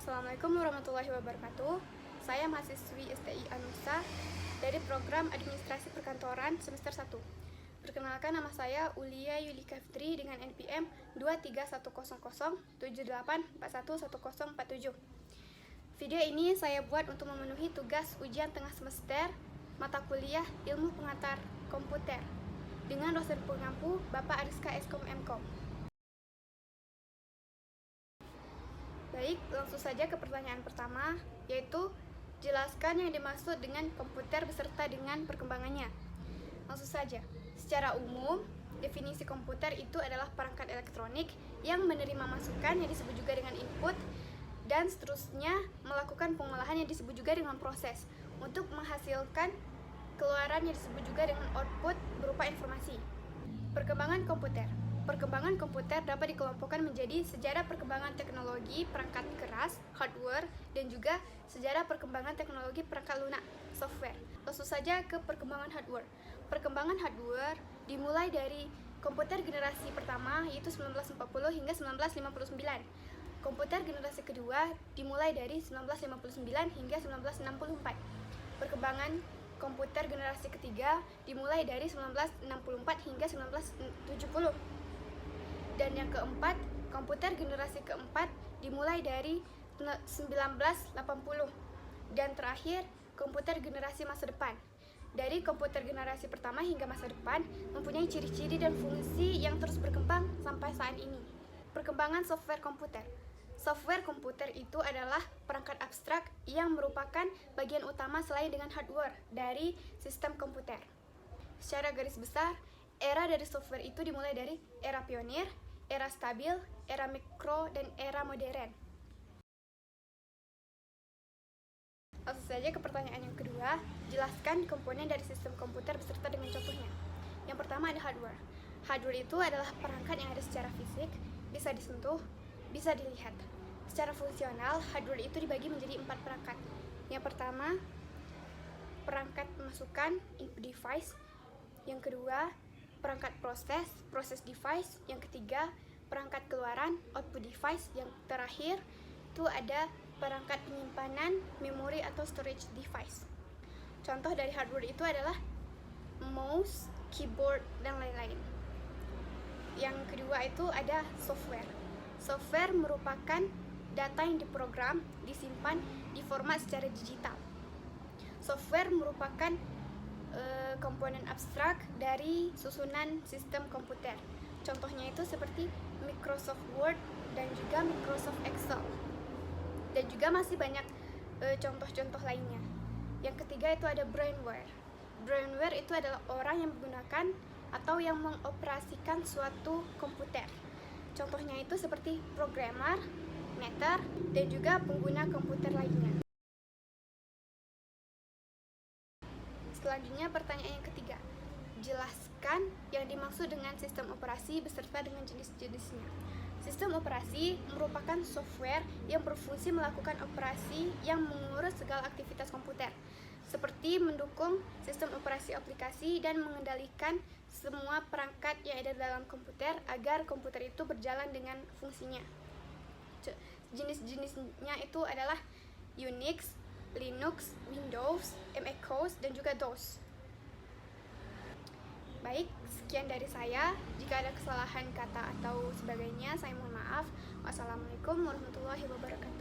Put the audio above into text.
Assalamualaikum warahmatullahi wabarakatuh. Saya mahasiswi STI Anusa dari program Administrasi Perkantoran semester 1. Perkenalkan, nama saya Ulia Yulika Fitri dengan NPM 2310078411047. Video ini saya buat untuk memenuhi tugas ujian tengah semester mata kuliah Ilmu Pengantar Komputer dengan dosen pengampu Bapak Ariska Eskom Mkom. Baik, langsung saja ke pertanyaan pertama, yaitu jelaskan yang dimaksud dengan komputer beserta dengan perkembangannya. Langsung saja, secara umum, definisi komputer itu adalah perangkat elektronik yang menerima masukan yang disebut juga dengan input, dan seterusnya melakukan pengolahan yang disebut juga dengan proses untuk menghasilkan keluaran yang disebut juga dengan output berupa informasi. Perkembangan komputer. Perkembangan komputer dapat dikelompokkan menjadi sejarah perkembangan teknologi perangkat keras, hardware, dan juga sejarah perkembangan teknologi perangkat lunak, software. Langsung saja ke perkembangan hardware. Perkembangan hardware dimulai dari komputer generasi pertama, yaitu 1940 hingga 1959. Komputer generasi kedua dimulai dari 1959 hingga 1964. Perkembangan komputer generasi ketiga dimulai dari 1964 hingga 1970. Dan yang keempat, komputer generasi keempat dimulai dari 1980. Dan terakhir, komputer generasi masa depan. Dari komputer generasi pertama hingga masa depan mempunyai ciri-ciri dan fungsi yang terus berkembang sampai saat ini. Perkembangan software komputer. Software komputer itu adalah perangkat abstrak yang merupakan bagian utama selain dengan hardware dari sistem komputer. Secara garis besar, era dari software itu dimulai dari era pionir, era stabil, era mikro, dan era modern. Langsung saja ke pertanyaan yang kedua, jelaskan komponen dari sistem komputer beserta dengan contohnya. Yang pertama ada hardware. Hardware itu adalah perangkat yang ada secara fisik, bisa disentuh, bisa dilihat. Secara fungsional, hardware itu dibagi menjadi 4 perangkat. Yang pertama, perangkat pemasukan, input device. Yang kedua, perangkat proses device. Yang ketiga, perangkat keluaran, output device. Yang terakhir, itu ada perangkat penyimpanan, memori atau storage device. Contoh dari hardware itu adalah mouse, keyboard, dan lain-lain. Yang kedua itu ada software. Software merupakan data yang diprogram, disimpan di format secara digital. Software merupakan komponen abstrak dari susunan sistem komputer. Contohnya itu seperti Microsoft Word dan juga Microsoft Excel. Dan juga masih banyak contoh-contoh lainnya. Yang ketiga itu ada brainware. Brainware itu adalah orang yang menggunakan atau yang mengoperasikan suatu komputer. Contohnya itu seperti programmer, meter, dan juga pengguna komputer lainnya. Selanjutnya pertanyaan yang ketiga, jelaskan yang dimaksud dengan sistem operasi beserta dengan jenis-jenisnya. Sistem operasi merupakan software yang berfungsi melakukan operasi yang mengurus segala aktivitas komputer, seperti mendukung sistem operasi aplikasi dan mengendalikan semua perangkat yang ada dalam komputer agar komputer itu berjalan dengan fungsinya. Jenis-jenisnya itu adalah Unix, Linux, Windows, MacOS, dan juga DOS. Baik, sekian dari saya. Jika ada kesalahan kata atau sebagainya, saya mohon maaf. Wassalamualaikum warahmatullahi wabarakatuh.